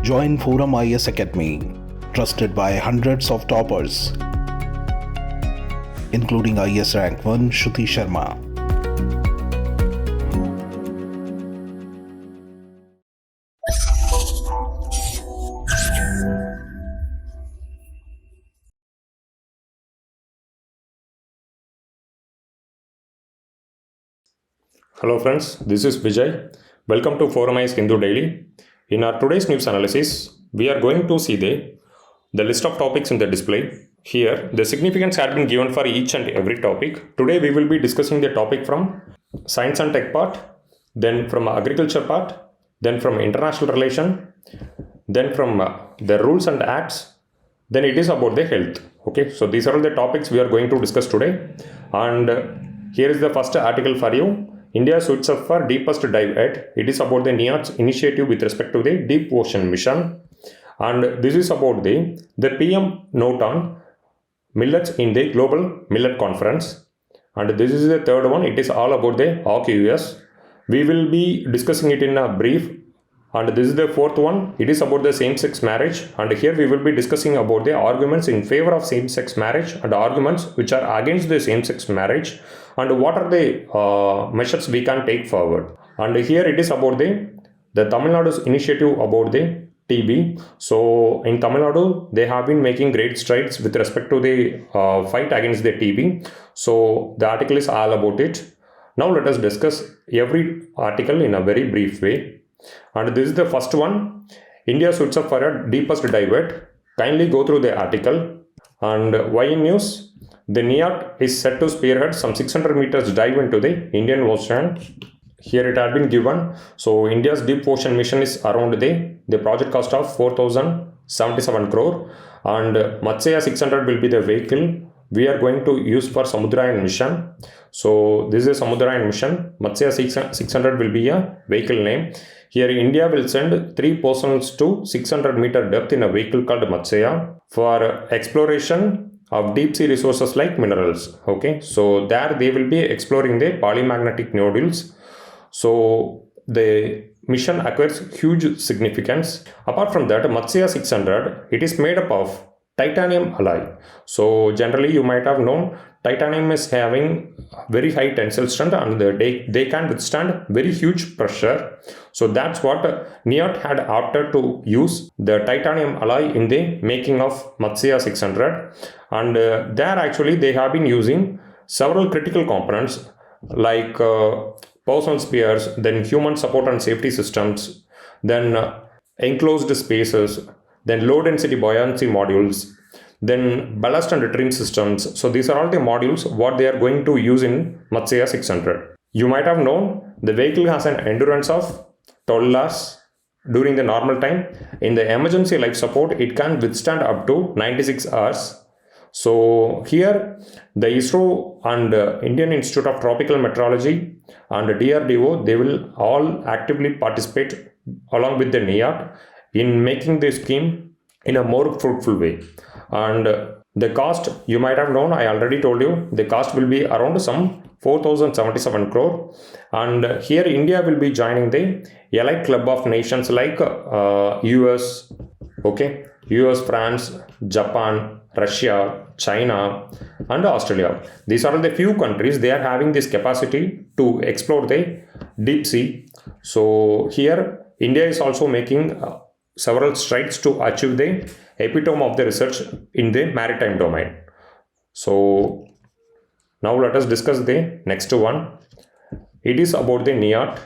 Join ForumIAS Academy, trusted by hundreds of toppers, including IAS Rank 1 Shruti Sharma. Hello friends, this is Vijay. Welcome to ForumIAS Hindu Daily. In our today's news analysis, we are going to see the list of topics in the display. Here, the significance had been given for each and every topic. Today, we will be discussing the topic from science and tech part, then from agriculture part, then from international relation, then from the rules and acts, then it is about the health. Okay, so these are all the topics we are going to discuss today. And here is the first article for you. India suits up for deepest dive at. It is about the NIAT's initiative with respect to the Deep Ocean mission. And this is about the PM note on millets in the Global Millet Conference. And this is the third one. It is all about the UPSC. We will be discussing it in a brief. And this is the fourth one. It is about the same-sex marriage. And here we will be discussing about the arguments in favor of same-sex marriage and arguments which are against the same-sex marriage. And what are the measures we can take forward. And here it is about the Tamil Nadu's initiative about the TB. So in Tamil Nadu, they have been making great strides with respect to the fight against the TB. So the article is all about it. Now let us discuss every article in a very brief way. And this is the first one. India suits up for a deepest dive at. Kindly go through the article. And why in news? The NIAT is set to spearhead some 600 meters dive into the Indian Ocean. Here it had been given. So India's Deep Ocean mission is around the project cost of 4,077 crore. And Matsya 600 will be the vehicle we are going to use for Samudrayan mission. So this is a Samudrayan mission. Matsya 600 will be a vehicle name. Here India will send 3 persons to 600 meter depth in a vehicle called Matsya for exploration of deep sea resources like minerals. Okay, so there they will be exploring the polymagnetic nodules. So the mission acquires huge significance. Apart from that, Matsya 600, it is made up of titanium alloy. So generally you might have known titanium is having very high tensile strength and they can withstand very huge pressure. So that's what NIAT had opted to use the titanium alloy in the making of Matsya 600. And there actually they have been using several critical components like personal spares, then human support and safety systems, then enclosed spaces, then low density buoyancy modules, then ballast and trim systems. So these are all the modules what they are going to use in Matsya 600. You might have known the vehicle has an endurance of 12 hours during the normal time. In the emergency life support, it can withstand up to 96 hours. So here the ISRO and Indian Institute of Tropical Meteorology and DRDO, they will all actively participate along with the NIAT in making the scheme in a more fruitful way. And the cost, you might have known, I already told you, the cost will be around some 4,077 crore. And here India will be joining the elite club of nations like US, okay, US, France, Japan, Russia, China, and Australia. These are the few countries they are having this capacity to explore the deep sea. So here India is also making several strides to achieve the epitome of the research in the maritime domain. So now let us discuss the next one. It is about the NIAT.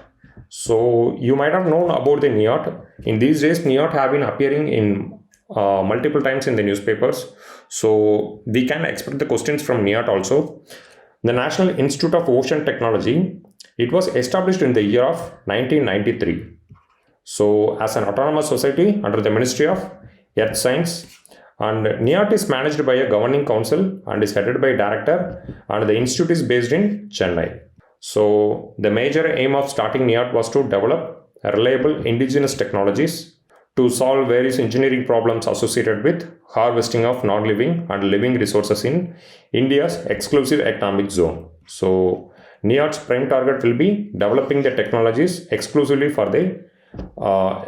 So you might have known about the NIAT. In these days, NIAT have been appearing in multiple times in the newspapers. So we can expect the questions from NIAT also. The National Institute of Ocean Technology, it was established in the year of 1993. So as an autonomous society under the Ministry of Earth Science, and NIAT is managed by a governing council and is headed by a director, and the institute is based in Chennai. So the major aim of starting NIAT was to develop reliable indigenous technologies to solve various engineering problems associated with harvesting of non-living and living resources in India's exclusive economic zone. So NIAT's prime target will be developing the technologies exclusively for the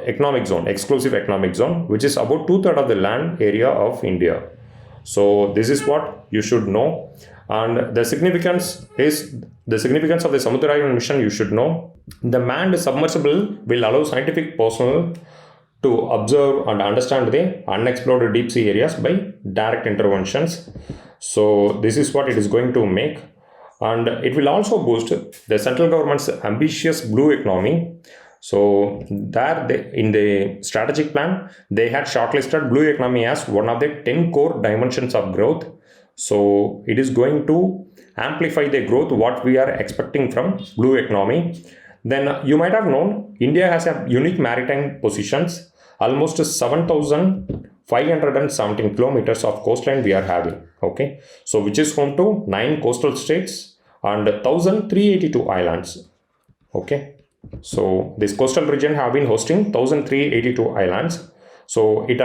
economic zone, exclusive economic zone, which is about 2/3 of the land area of India. So this is what you should know, and the significance of the Submarine mission you should know. The manned submersible will allow scientific personnel to observe and understand the unexplored deep sea areas by direct interventions. So this is what it is going to make, and it will also boost the central government's ambitious blue economy. So there in the strategic plan, they had shortlisted blue economy as one of the 10 core dimensions of growth. So it is going to amplify the growth what we are expecting from blue economy. Then you might have known India has a unique maritime positions, almost 7,517 kilometers of coastline we are having. Okay, so which is home to 9 coastal states and 1,382 islands. Okay. So this coastal region have been hosting 1,382 islands. So it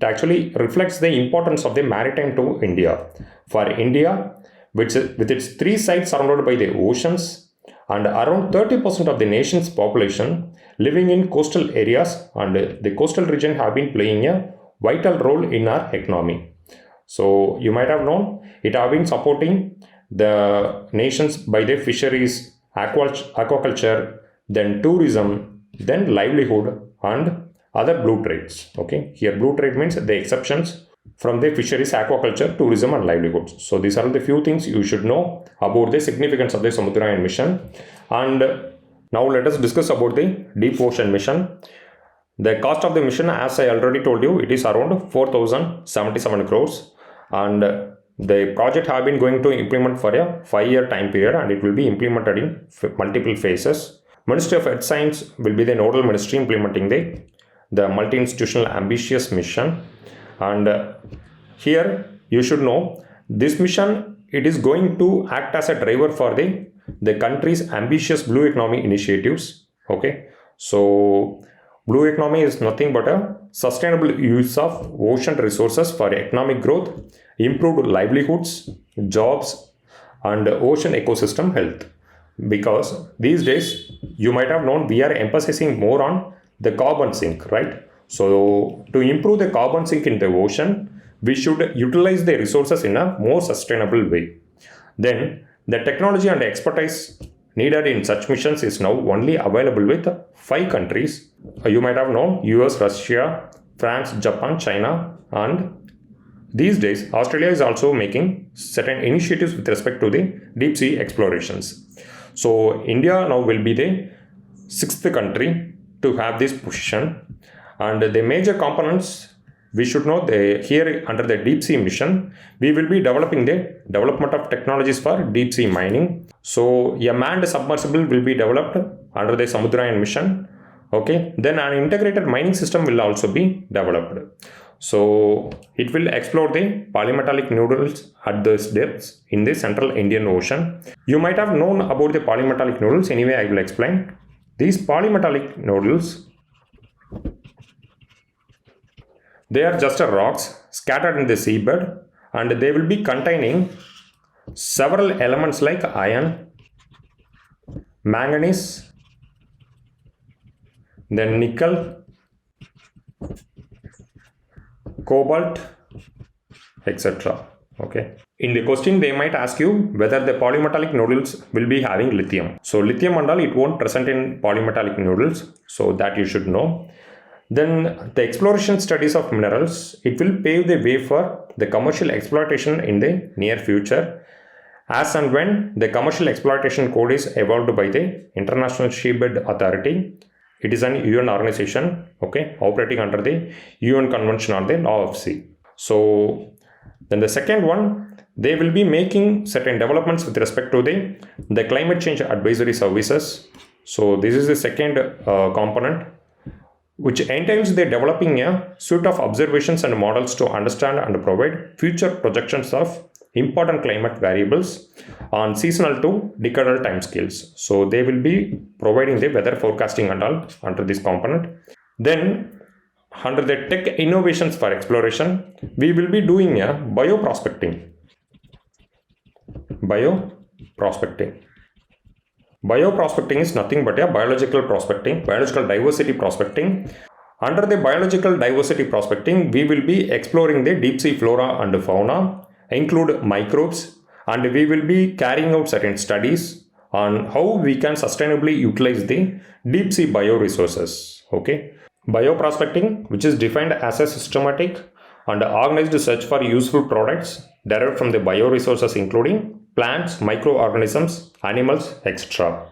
actually reflects the importance of the maritime to India. For India, with its 3 sides surrounded by the oceans and around 30% of the nation's population living in coastal areas, and the coastal region have been playing a vital role in our economy. So you might have known it have been supporting the nations by the fisheries, aquaculture, then tourism, then livelihood and other blue trades. Okay, here blue trade means the exceptions from the fisheries, aquaculture, tourism and livelihoods. So these are the few things you should know about the significance of the Submarine mission. And now let us discuss about the deep ocean mission. The cost of the mission, as I already told you, it is around 4,077 crores, and the project have been going to implement for a 5-year time period, and it will be implemented in multiple phases. Ministry of Earth Science will be the nodal ministry implementing the multi-institutional ambitious mission. And here you should know this mission, it is going to act as a driver for the country's ambitious blue economy initiatives. Okay, so blue economy is nothing but a sustainable use of ocean resources for economic growth, improved livelihoods, jobs and ocean ecosystem health. Because these days you might have known we are emphasizing more on the carbon sink, right? So to improve the carbon sink in the ocean, we should utilize the resources in a more sustainable way. Then the technology and expertise needed in such missions is now only available with 5 countries. You might have known US, Russia, France, Japan, China, and these days Australia is also making certain initiatives with respect to the deep sea explorations. So India now will be the 6th country to have this position, and the major components we should know here under the deep sea mission, we will be developing the development of technologies for deep sea mining. So a manned submersible will be developed under the Submarine mission. Okay, then an integrated mining system will also be developed. So it will explore the polymetallic nodules at those depths in the central Indian Ocean. You might have known about the polymetallic nodules. Anyway, I will explain. These polymetallic nodules, they are just rocks scattered in the seabed, and they will be containing several elements like iron, manganese, then nickel, cobalt, etc. Okay. In the question, they might ask you whether the polymetallic nodules will be having lithium. So lithium and all, it won't present in polymetallic nodules. So that you should know. Then the exploration studies of minerals, it will pave the way for the commercial exploitation in the near future. As and when the commercial exploitation code is evolved by the International Seabed Authority, it is an UN organization, okay, operating under the UN Convention on the Law of Sea. So then the second one, they will be making certain developments with respect to the climate change advisory services. So this is the second component, which entails the developing a suite of observations and models to understand and provide future projections of important climate variables on seasonal to decadal timescales. So they will be providing the weather forecasting and all under this component. Then under the tech innovations for exploration, we will be doing a bioprospecting. Bioprospecting is nothing but a biological prospecting, biological diversity prospecting. Under the biological diversity prospecting, we will be exploring the deep sea flora and fauna, include microbes, and we will be carrying out certain studies on how we can sustainably utilize the deep sea bioresources. Okay. Bioprospecting, which is defined as a systematic and organized search for useful products derived from the bioresources including plants, microorganisms, animals, etc.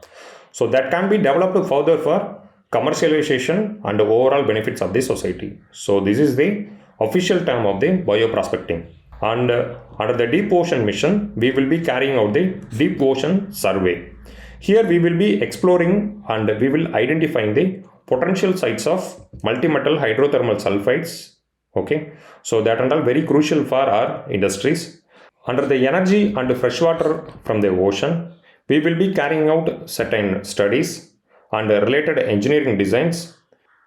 So that can be developed further for commercialization and overall benefits of the society. So this is the official term of the bioprospecting. And under the deep ocean mission, we will be carrying out the deep ocean survey. Here we will be exploring and we will identifying the potential sites of multimetal hydrothermal sulfides. Okay, so that are all very crucial for our industries. Under the energy and freshwater from the ocean, we will be carrying out certain studies and related engineering designs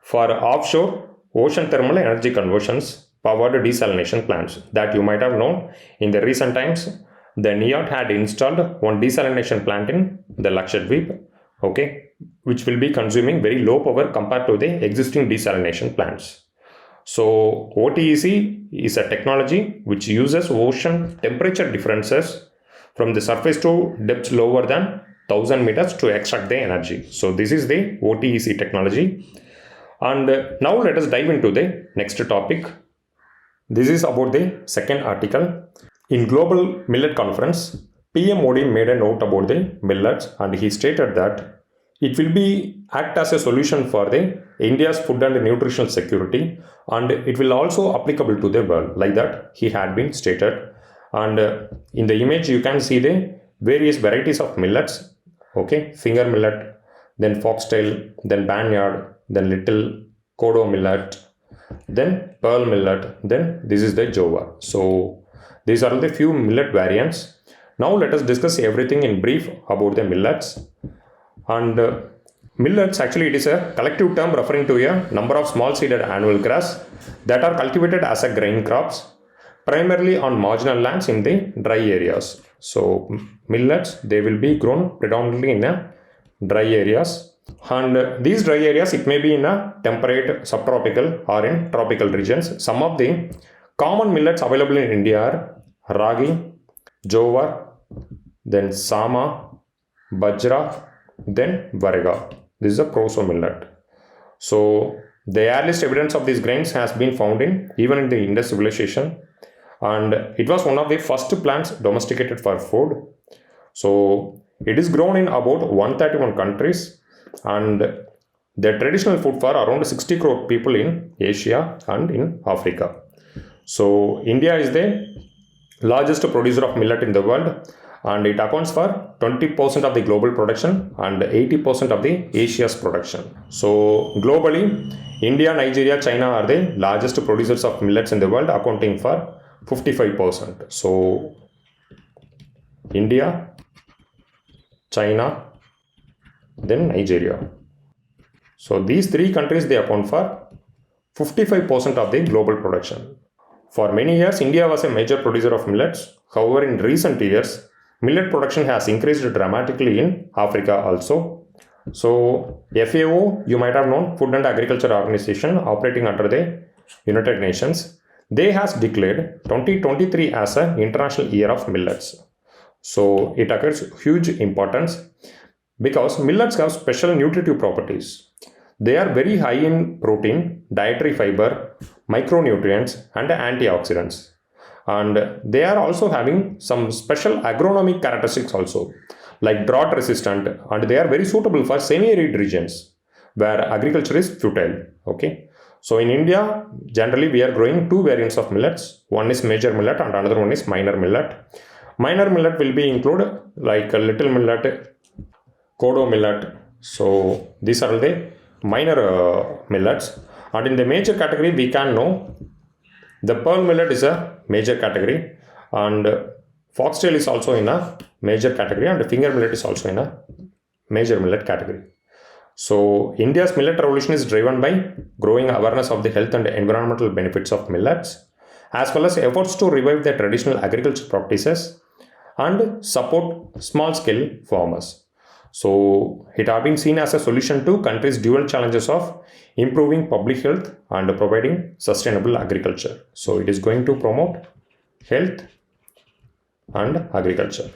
for offshore ocean thermal energy conversions powered desalination plants. That you might have known in the recent times, the NIOT had installed one desalination plant in the Lakshadweep, okay, which will be consuming very low power compared to the existing desalination plants. So OTEC is a technology which uses ocean temperature differences from the surface to depths lower than 1000 meters to extract the energy. So this is the OTEC technology. And now let us dive into the next topic. This is about the second article. In Global Millet Conference, PM Modi made a note about the millets and he stated that it will be act as a solution for the India's food and nutritional security, and it will also applicable to the world, like that he had been stated. And in the image you can see the various varieties of millets, okay, finger millet, then foxtail, then barnyard, then little kodo millet, then pearl millet, then this is the jowar. So these are the few millet variants. Now let us discuss everything in brief about the millets. And millets, actually it is a collective term referring to a number of small seeded annual grass that are cultivated as a grain crops primarily on marginal lands in the dry areas. So millets, they will be grown predominantly in a dry areas, and these dry areas, it may be in a temperate, subtropical or in tropical regions. Some of the common millets available in India are ragi, jowar, then sama, bajra, then varega. This is a proso millet. So the earliest evidence of these grains has been found in even in the Indus civilization, and it was one of the first plants domesticated for food. So it is grown in about 131 countries, and the traditional food for around 60 crore people in Asia and in Africa. So India is the largest producer of millet in the world, and it accounts for 20% of the global production and 80% of the Asia's production. So globally, India, Nigeria, China are the largest producers of millets in the world, accounting for 55%. So India, China, then Nigeria. So these three countries, they account for 55% of the global production. For many years, India was a major producer of millets. However, in recent years, millet production has increased dramatically in Africa also. So FAO, you might have known, Food and Agriculture Organization operating under the United Nations, they has declared 2023 as an International Year of Millets. So it occurs huge importance because millets have special nutritive properties. They are very high in protein, dietary fiber, micronutrients and antioxidants. And they are also having some special agronomic characteristics also, like drought resistant, and they are very suitable for semi-arid regions where agriculture is futile. Okay. So in India, generally we are growing two variants of millets. One is major millet and another one is minor millet. Minor millet will be included like a little millet, kodo millet. So these are the minor millets. And in the major category, we can know the pearl millet is a major category, and foxtail is also in a major category, and finger millet is also in a major millet category. So India's millet revolution is driven by growing awareness of the health and environmental benefits of millets, as well as efforts to revive the traditional agriculture practices and support small-scale farmers. So it has been seen as a solution to countries' dual challenges of improving public health and providing sustainable agriculture. So it is going to promote health and agriculture.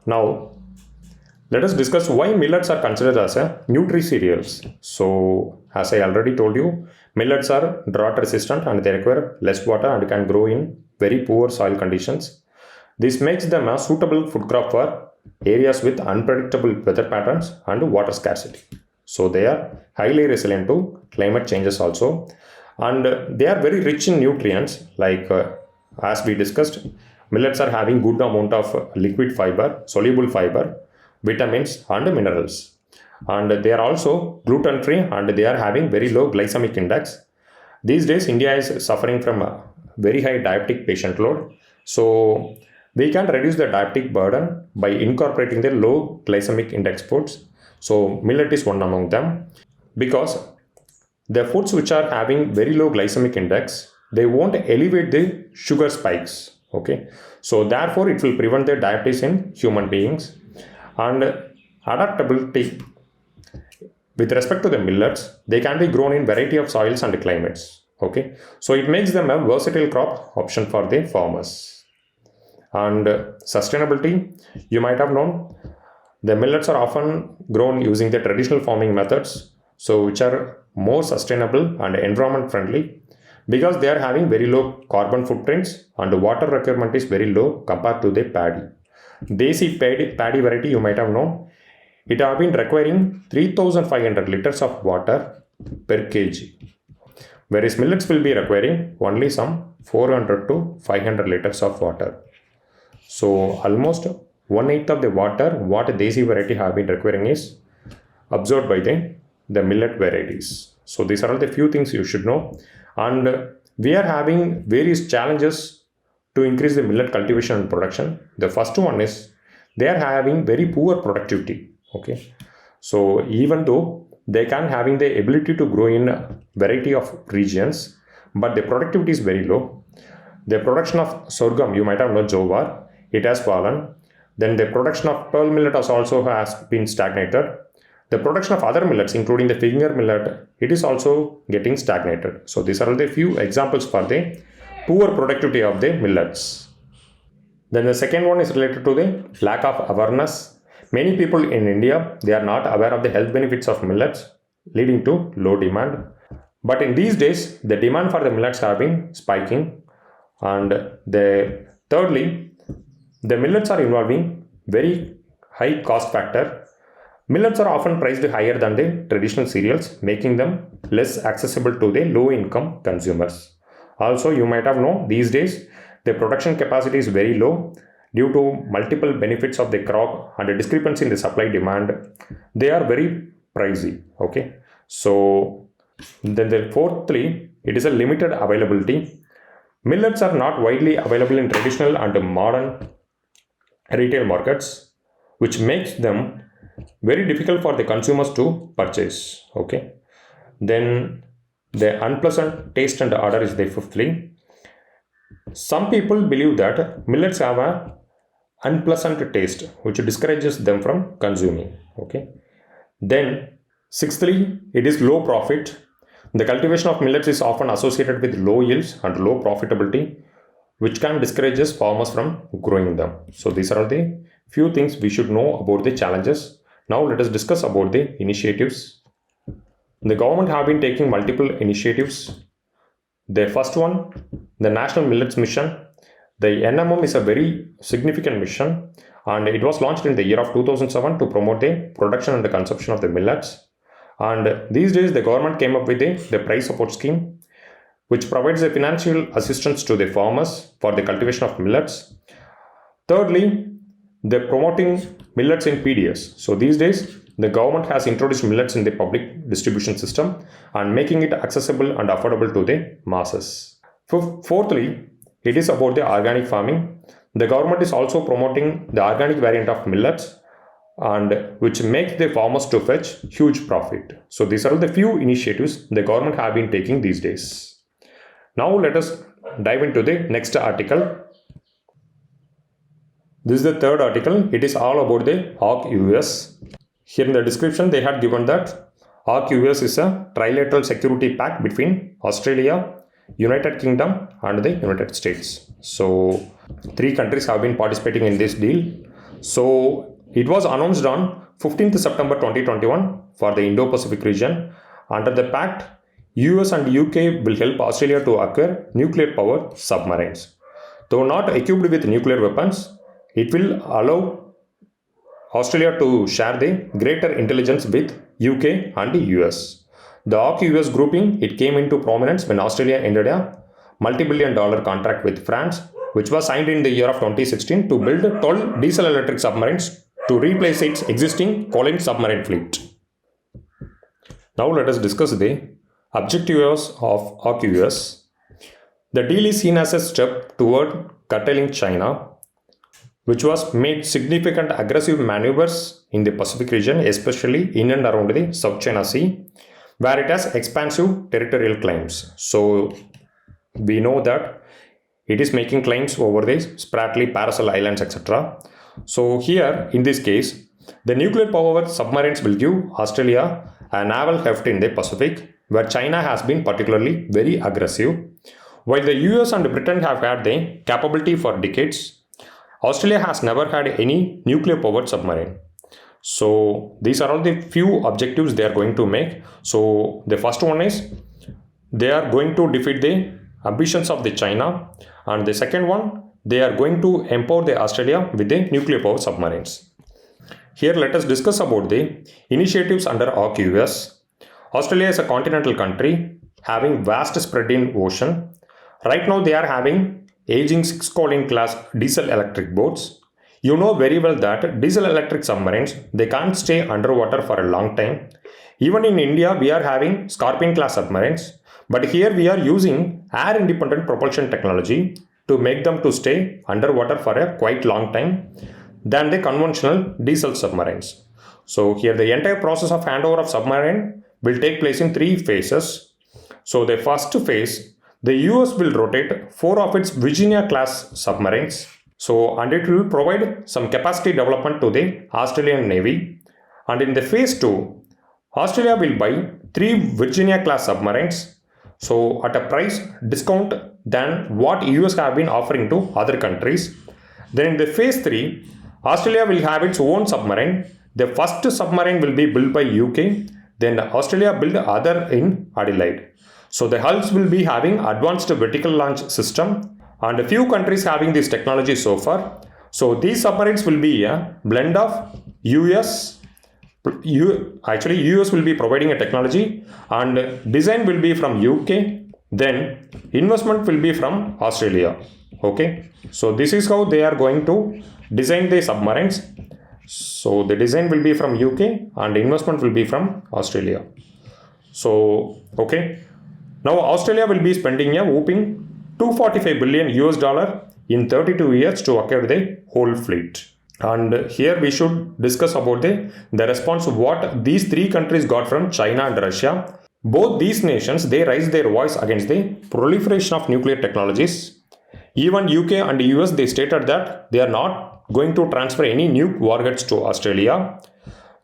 Now, let us discuss why millets are considered as a nutri-cereals. So, as I already told you, millets are drought resistant and they require less water and can grow in very poor soil conditions. This makes them a suitable food crop for areas with unpredictable weather patterns and water scarcity. So, they are highly resilient to climate changes also, and they are very rich in nutrients like as we discussed, millets are having good amount of liquid fiber, soluble fiber, vitamins and minerals, and they are also gluten free and they are having very low glycemic index. These days India is suffering from a very high diabetic patient load, so we can reduce the diabetic burden by incorporating the low glycemic index foods. So millet is one among them, because the foods which are having very low glycemic index, they won't elevate the sugar spikes. Okay, so therefore it will prevent the diabetes in human beings. And adaptability with respect to the millets, they can be grown in variety of soils and climates. Okay, so it makes them a versatile crop option for the farmers. And sustainability, you might have known, the millets are often grown using the traditional farming methods, so which are more sustainable and environment friendly, because they are having very low carbon footprints and the water requirement is very low compared to the paddy. Desi paddy variety, you might have known, it have been requiring 3500 liters of water per kg, whereas millets will be requiring only some 400 to 500 liters of water. So almost 1/8 of the water what desi variety have been requiring is absorbed by the millet varieties. So these are all the few things you should know, and we are having various challenges to increase the millet cultivation and production. The first one is they are having very poor productivity. Okay, so even though they can having the ability to grow in a variety of regions, but the productivity is very low. The production of sorghum, you might have known, jowar, it has fallen. Then the production of pearl millet also has been stagnated. The production of other millets, including the finger millet, it is also getting stagnated. So these are the few examples for the poor productivity of the millets. Then the second one is related to the lack of awareness. Many people in India, they are not aware of the health benefits of millets, leading to low demand. But in these days, the demand for the millets have been spiking. And thirdly, the millets are involving very high cost factor. Millets are often priced higher than the traditional cereals, making them less accessible to the low income consumers. Also, you might have known, these days the production capacity is very low due to multiple benefits of the crop and a discrepancy in the supply demand. They are very pricey. Okay, so then the fourthly, it is a limited availability. Millets are not widely available in traditional and modern retail markets, which makes them very difficult for the consumers to purchase. Okay, then the unpleasant taste and odor is the fifthly. Some people believe that millets have a unpleasant taste which discourages them from consuming. Okay, then sixthly, it is low profit. The cultivation of millets is often associated with low yields and low profitability, which can discourage farmers from growing them. So these are the few things we should know about the challenges. Now let us discuss about the initiatives. The government have been taking multiple initiatives. The first one, the National Millets Mission. The NMM is a very significant mission, and it was launched in the year of 2007 to promote the production and the consumption of the millets. And these days the government came up with the price support scheme, which provides a financial assistance to the farmers for the cultivation of millets. Thirdly, they're promoting millets in PDS. So these days, the government has introduced millets in the public distribution system and making it accessible and affordable to the masses. Fourthly, it is about the organic farming. The government is also promoting the organic variant of millets, and which makes the farmers to fetch huge profit. So these are the few initiatives the government have been taking these days. Now let us dive into the next article. This is the third article. It is all about the AUKUS. Here in the description, they had given that AUKUS is a trilateral security pact between Australia, United Kingdom and the United States. So, 3 countries have been participating in this deal. So, it was announced on 15th September 2021 for the Indo-Pacific region. Under the pact, US and UK will help Australia to acquire nuclear-powered submarines. Though not equipped with nuclear weapons, it will allow Australia to share the greater intelligence with UK and US. The AUKUS grouping, it came into prominence when Australia ended a multi-billion-dollar contract with France, which was signed in the year of 2016 to build 12 diesel-electric submarines to replace its existing coal submarine fleet. Now let us discuss the objectives of AUKUS. The deal is seen as a step toward curtailing China, which was made significant aggressive maneuvers in the Pacific region, especially in and around the South China Sea, where it has expansive territorial claims. So we know that it is making claims over the Spratly, Paracel Islands, etc. So here, in this case, the nuclear powered submarines will give Australia a naval heft in the Pacific, where China has been particularly very aggressive. While the US and Britain have had the capability for decades, Australia has never had any nuclear powered submarine. So these are all the few objectives they are going to make. So the first one is they are going to defeat the ambitions of the China, and the second one, they are going to empower the Australia with the nuclear powered submarines. Here let us discuss about the initiatives under AUKUS. Australia is a continental country having vast spread in ocean. Right now they are having aging 6 Colin class diesel electric boats. You know very well that diesel electric submarines, they can't stay underwater for a long time. Even in India, we are having Scorpion class submarines, but here we are using air independent propulsion technology to make them to stay underwater for a quite long time than the conventional diesel submarines. So here the entire process of handover of submarine will take place in 3 phases. So the first phase, the US will rotate 4 of its Virginia class submarines. And it will provide some capacity development to the Australian Navy. And in the phase 2, Australia will buy 3 Virginia class submarines. So at a price discount than what US have been offering to other countries. Then in the phase 3, Australia will have its own submarine. The first submarine will be built by UK. Then Australia build other in Adelaide. So the hulls will be having advanced vertical launch system, and a few countries having this technology so far. So these submarines will be a blend of US will be providing a technology, and design will be from UK, then investment will be from Australia. Okay, so this is how they are going to design the submarines. So the design will be from UK and investment will be from Australia. So okay, now Australia will be spending a whopping $245 billion in 32 years to acquire the whole fleet. And here we should discuss about the response what these 3 countries got from China and Russia. Both these nations, they raised their voice against the proliferation of nuclear technologies. Even UK and US, they stated that they are not going to transfer any nuke warheads to Australia.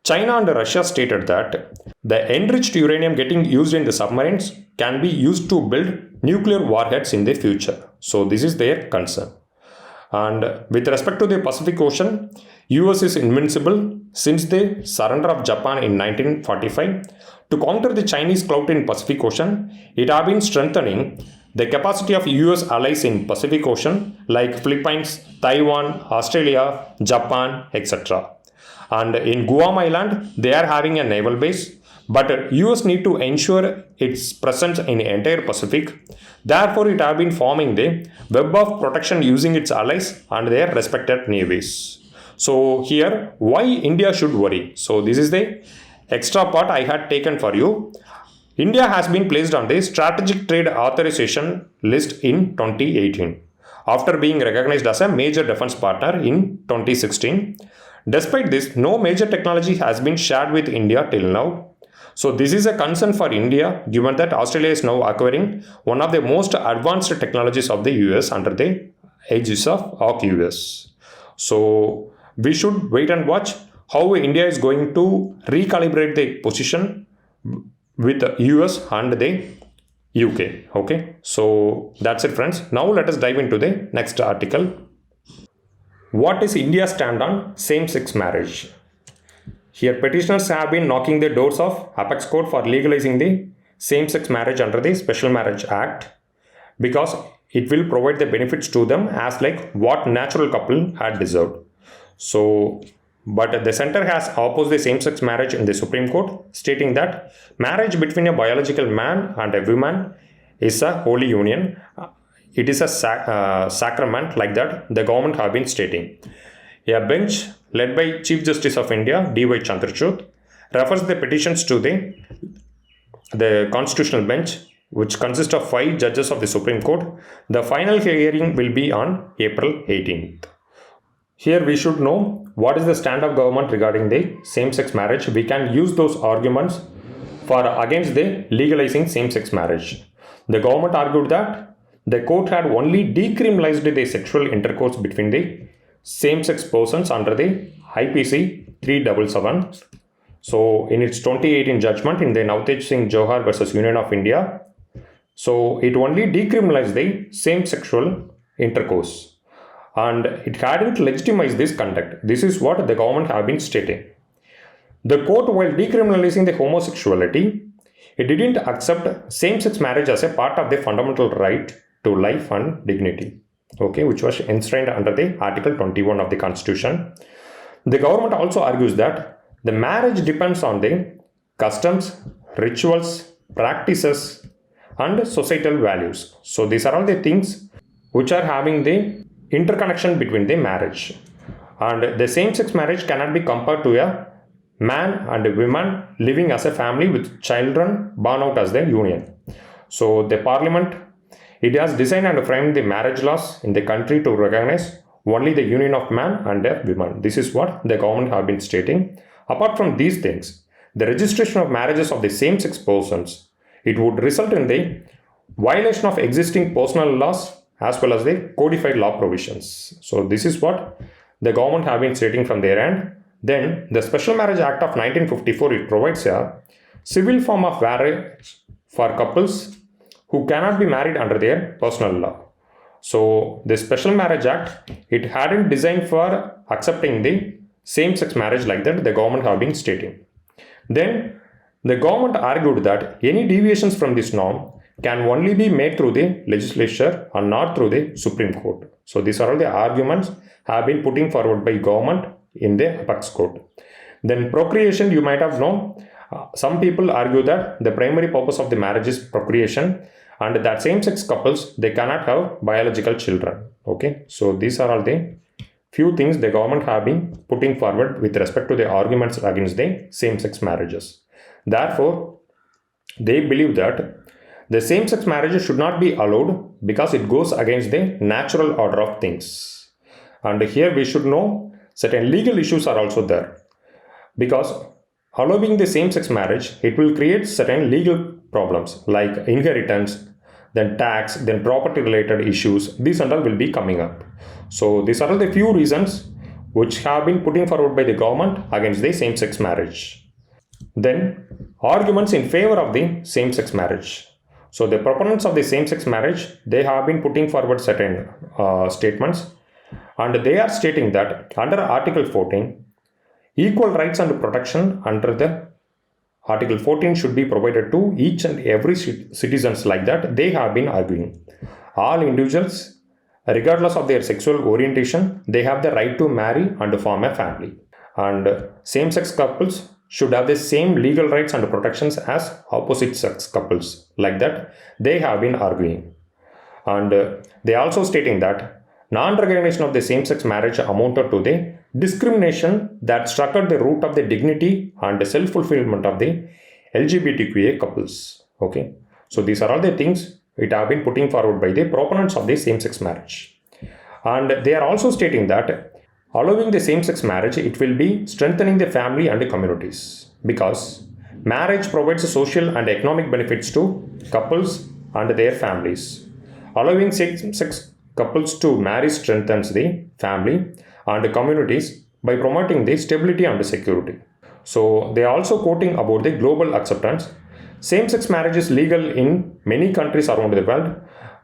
China and Russia stated that the enriched uranium getting used in the submarines can be used to build nuclear warheads in the future. So this is their concern. And with respect to the Pacific Ocean, US is invincible since the surrender of Japan in 1945. To counter the Chinese clout in Pacific Ocean, it has been strengthening the capacity of US allies in Pacific Ocean like Philippines, Taiwan, Australia, Japan, etc. And in Guam Island, they are having a naval base, but US need to ensure its presence in the entire Pacific. Therefore, it has been forming the web of protection using its allies and their respected navies. So here, why India should worry? So this is the extra part I had taken for you. India has been placed on the Strategic Trade Authorization list in 2018 after being recognized as a major defense partner in 2016. Despite this, no major technology has been shared with India till now. So this is a concern for India given that Australia is now acquiring one of the most advanced technologies of the US under the aegis of AUKUS. So we should wait and watch how India is going to recalibrate the position with the US and the UK. Okay, so that's it, friends. Now let us dive into the next article. What is India's stand on same-sex marriage? Here, petitioners have been knocking the doors of Apex Court for legalizing the same-sex marriage under the Special Marriage Act because it will provide the benefits to them as like what natural couple had deserved. So, but the center has opposed the same-sex marriage in the Supreme Court, stating that marriage between a biological man and a woman is a holy union. It is a sacrament like that the government have been stating. A bench led by Chief Justice of India, D.Y. Chandrachud, refers the petitions to the Constitutional Bench, which consists of 5 judges of the Supreme Court. The final hearing will be on April 18th. Here we should know what is the stand of government regarding the same-sex marriage. We can use those arguments for against the legalizing same-sex marriage. The government argued that the court had only decriminalized the sexual intercourse between the same-sex persons under the IPC 377. So in its 2018 judgment in the Navtej Singh Johar versus Union of India, so it only decriminalized the same sexual intercourse and it hadn't legitimized this conduct. This is what the government have been stating. The court, while decriminalizing the homosexuality, it didn't accept same-sex marriage as a part of the fundamental right to life and dignity, okay, which was enshrined under the Article 21 of the Constitution. The government also argues that the marriage depends on the customs, rituals, practices, and societal values. So these are all the things which are having the interconnection between the marriage. And the same-sex marriage cannot be compared to a man and a woman living as a family with children born out as the union. So the parliament, it has designed and framed the marriage laws in the country to recognize only the union of man and a woman. This is what the government have been stating. Apart from these things, the registration of marriages of the same-sex persons, it would result in the violation of existing personal laws as well as the codified law provisions. So this is what the government have been stating from their end. Then the Special Marriage Act of 1954, it provides a civil form of marriage for couples who cannot be married under their personal law. So the Special Marriage Act, it hadn't designed for accepting the same-sex marriage like that the government have been stating. Then the government argued that any deviations from this norm can only be made through the legislature and not through the Supreme Court. So these are all the arguments have been putting forward by government in the Apex Court. Then procreation, you might have known, some people argue that the primary purpose of the marriage is procreation and that same-sex couples, they cannot have biological children. Okay, so these are all the few things the government have been putting forward with respect to the arguments against the same-sex marriages. Therefore, they believe that the same-sex marriage should not be allowed because it goes against the natural order of things. And here we should know certain legal issues are also there. Because allowing the same-sex marriage, it will create certain legal problems like inheritance, then tax, then property-related issues. These and all will be coming up. So these are all the few reasons which have been putting forward by the government against the same-sex marriage. Then arguments in favor of the same-sex marriage. So the proponents of the same-sex marriage, they have been putting forward certain statements and they are stating that under Article 14, equal rights and protection under the Article 14 should be provided to each and every citizens like that they have been arguing. All individuals, regardless of their sexual orientation, they have the right to marry and form a family. And same-sex couples should have the same legal rights and protections as opposite sex couples. Like that, they have been arguing. And they also stating that non-recognition of the same-sex marriage amounted to the discrimination that struck at the root of the dignity and self-fulfillment of the LGBTQA couples. Okay, so these are all the things it have been putting forward by the proponents of the same-sex marriage. And they are also stating that allowing the same-sex marriage, it will be strengthening the family and the communities because marriage provides social and economic benefits to couples and their families. Allowing same-sex couples to marry strengthens the family and communities by promoting the stability and security. So they are also quoting about the global acceptance. Same-sex marriage is legal in many countries around the world,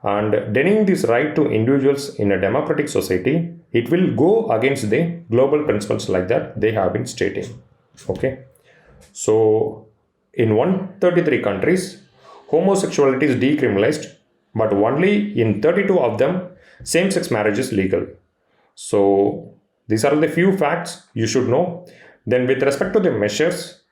and denying this right to individuals in a democratic society, it will go against the global principles like that they have been stating. Okay. So in 133 countries, homosexuality is decriminalized, but only in 32 of them, same-sex marriage is legal. So these are the few facts you should know. Then with respect to the measures,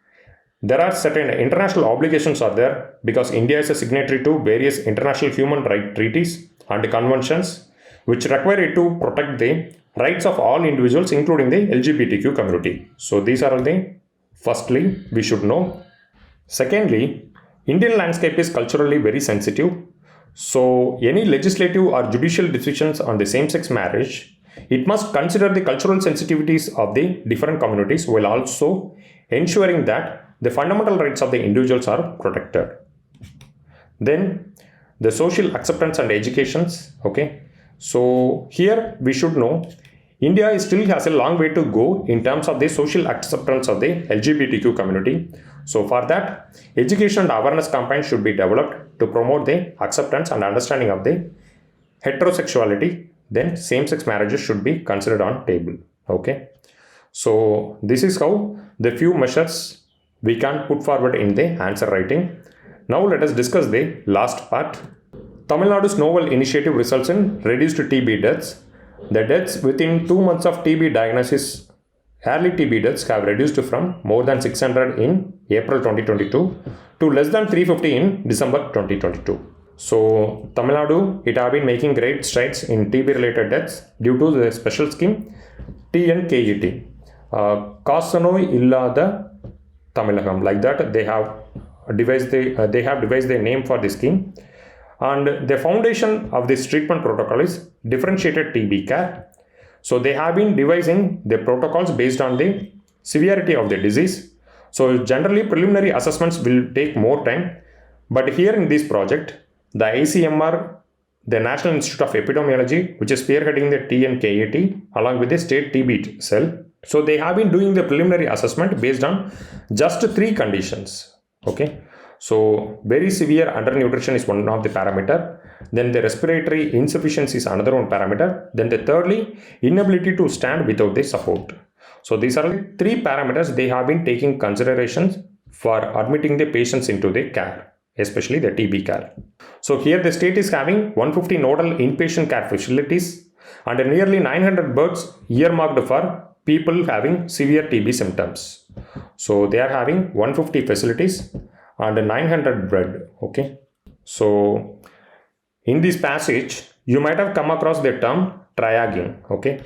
there are certain international obligations are there because India is a signatory to various international human rights treaties and conventions which require it to protect the rights of all individuals including the LGBTQ community. So these are the firstly we should know. Secondly, Indian landscape is culturally very sensitive. So any legislative or judicial decisions on the same-sex marriage, it must consider the cultural sensitivities of the different communities while also ensuring that the fundamental rights of the individuals are protected. Then the social acceptance and educations. Okay, so here we should know India still has a long way to go in terms of the social acceptance of the LGBTQ community. So for that, education and awareness campaigns should be developed to promote the acceptance and understanding of the heterosexuality. Then same-sex marriages should be considered on table. Okay, so this is how the few measures we can put forward in the answer writing. Now let us discuss the last part. Tamil Nadu's novel initiative results in reduced TB deaths. The deaths within 2 months of TB diagnosis, early TB deaths have reduced from more than 600 in April 2022 to less than 350 in December 2022. So Tamil Nadu, it have been making great strides in TB related deaths due to the special scheme TNKET. Kasanoi Illada Tamilagam, like that they have devised the name for the scheme, and the foundation of this treatment protocol is differentiated TB care. So they have been devising the protocols based on the severity of the disease. So generally preliminary assessments will take more time, but here in this project, the ICMR, the National Institute of Epidemiology, which is spearheading the TNKET along with the state TB cell. So they have been doing the preliminary assessment based on just 3 conditions. Okay. So very severe undernutrition is one of the parameter. Then the respiratory insufficiency is another one parameter. Then the thirdly, inability to stand without the support. So these are the 3 parameters they have been taking considerations for admitting the patients into the care, especially the TB care. So here the state is having 150 nodal inpatient care facilities and nearly 900 beds earmarked for people having severe TB symptoms. So they are having 150 facilities and 900 bed. Okay. So in this passage, you might have come across the term triaging. Okay.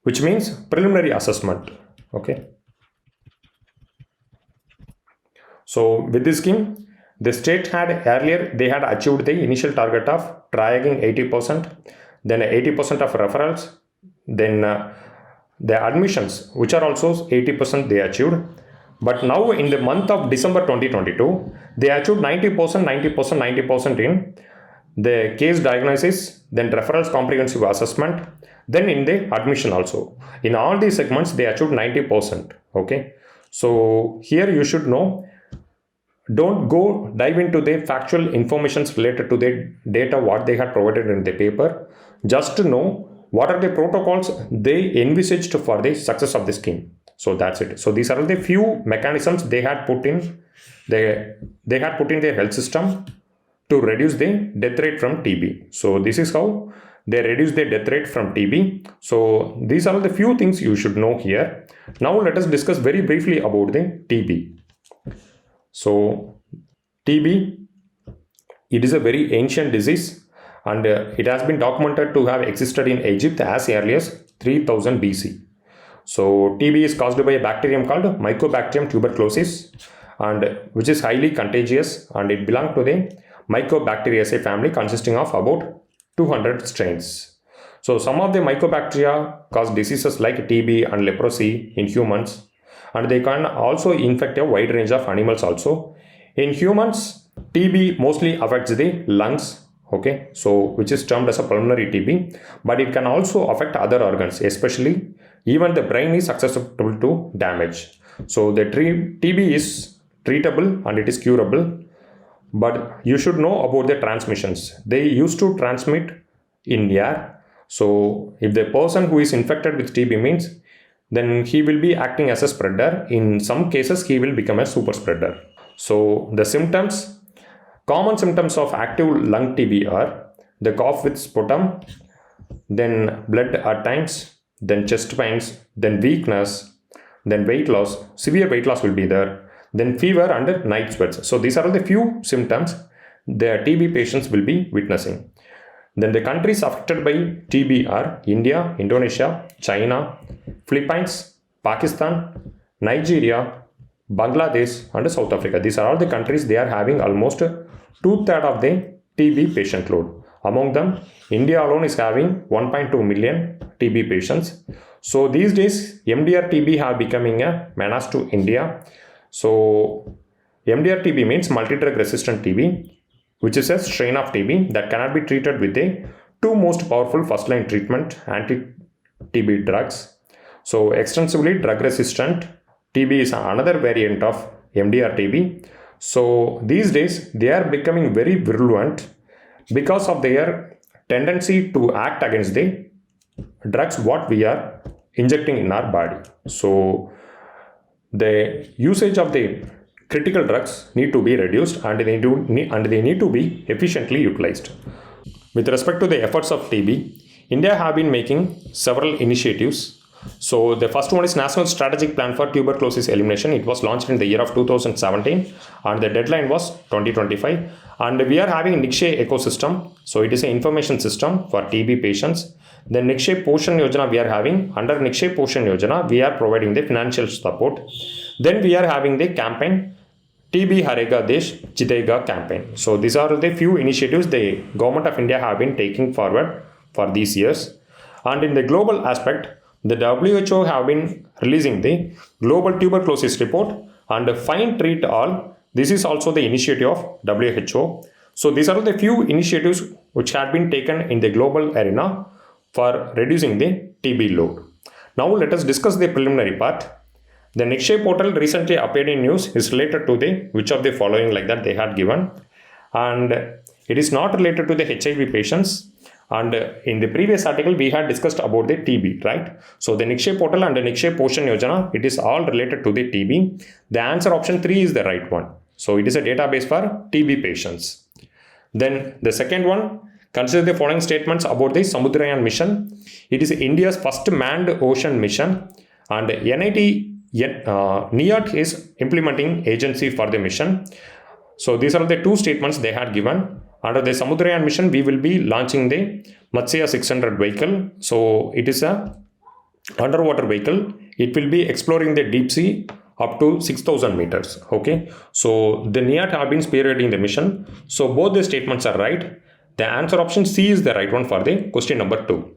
Which means preliminary assessment. Okay. So with this scheme, the state had earlier, they had achieved the initial target of triaging 80%, then 80% of referrals, then the admissions, which are also 80% they achieved. But now in the month of December 2022, they achieved 90% in the case diagnosis, then referrals comprehensive assessment, then in the admission also. In all these segments, they achieved 90%. Okay. So here you should know, don't go dive into the factual informations related to the data what they had provided in the paper. Just to know what are the protocols they envisaged for the success of the scheme. So that's it. So these are the few mechanisms they had put in their health system to reduce the death rate from TB. So this is how they reduce the death rate from TB. So these are the few things you should know here. Now let us discuss very briefly about the TB. So TB, it is a very ancient disease and it has been documented to have existed in Egypt as early as 3000 BC. So TB is caused by a bacterium called Mycobacterium tuberculosis, and which is highly contagious, and it belongs to the Mycobacteriaceae family consisting of about 200 strains. So some of the mycobacteria cause diseases like TB and leprosy in humans, and they can also infect a wide range of animals also. In humans, TB mostly affects the lungs, okay, so which is termed as a pulmonary TB, but it can also affect other organs, especially even the brain is susceptible to damage. So the TB is treatable and it is curable, but you should know about the transmissions. They used to transmit in air. So if the person who is infected with TB means, then he will be acting as a spreader. In some cases, he will become a super spreader. So the symptoms, common symptoms of active lung TB are the cough with sputum, then blood at times, then chest pains, then weakness, then weight loss, severe weight loss will be there, then fever and night sweats. So these are all the few symptoms the TB patients will be witnessing. Then the countries affected by TB are India, Indonesia, China, Philippines, Pakistan, Nigeria, Bangladesh and South Africa. These are all the countries they are having almost 2/3 of the TB patient load. Among them, India alone is having 1.2 million TB patients. So these days, MDR TB have becoming a menace to India. So MDR TB means multi-drug resistant TB, which is a strain of TB that cannot be treated with the two most powerful first-line treatment anti-TB drugs. So extensively drug-resistant TB is another variant of MDR TB. So these days they are becoming very virulent because of their tendency to act against the drugs what we are injecting in our body. So the usage of the critical drugs need to be reduced and they need to be efficiently utilized. With respect to the efforts of TB, India have been making several initiatives. So the first one is National Strategic Plan for Tuberculosis Elimination. It was launched in the year of 2017 and the deadline was 2025. And we are having Nikshay ecosystem. So it is an information system for TB patients. The Nikshay Poshan Yojana we are having. Under Nikshay Poshan Yojana, we are providing the financial support. Then we are having the campaign TB Harega Desh Jitega campaign. So these are the few initiatives the government of India have been taking forward for these years. And in the global aspect, the WHO have been releasing the Global Tuberculosis Report and Find Treat All. This is also the initiative of WHO. So these are the few initiatives which have been taken in the global arena for reducing the TB load. Now let us discuss the preliminary part. The Nikshay portal recently appeared in news is related to the which of the following like that they had given, and it is not related to the HIV patients. And in the previous article we had discussed about the TB, right? So the Nikshay portal and the Nikshay Poshan Yojana, it is all related to the TB. The answer option 3 is the right one. So it is a database for TB patients. Then the second one, consider the following statements about the Submarines mission. It is India's first manned ocean mission, and NIAT is implementing agency for the mission. So these are the two statements they had given. Under the Submarines mission, we will be launching the Matsya 600 vehicle. So it is a underwater vehicle. It will be exploring the deep sea up to 6,000 meters. Okay. So the NIAT have been spearheading the mission. So both the statements are right. The answer option C is the right one for the question number 2.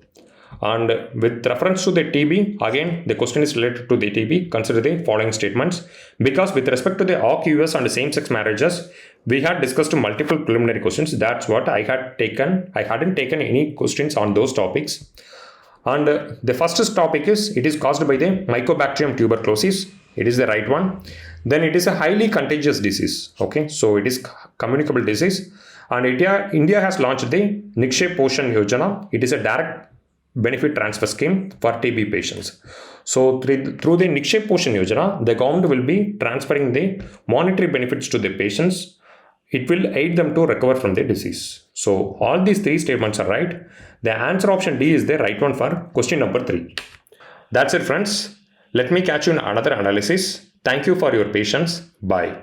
And with reference to the TB, again, the question is related to the TB. Consider the following statements. Because with respect to the UPSC and same-sex marriages, we had discussed multiple preliminary questions. That's what I had taken. I hadn't taken any questions on those topics. And the first topic is, it is caused by the Mycobacterium tuberculosis. It is the right one. Then it is a highly contagious disease. Okay, so it is communicable disease. And India has launched the Nikshay Poshan Yojana. It is a direct benefit transfer scheme for TB patients. So through the Nikshay Poshan Yojana, the government will be transferring the monetary benefits to the patients. It will aid them to recover from the disease. So all these three statements are right. The answer option D is the right one for question number 3. That's it, friends. Let me catch you in another analysis. Thank you for your patience. Bye.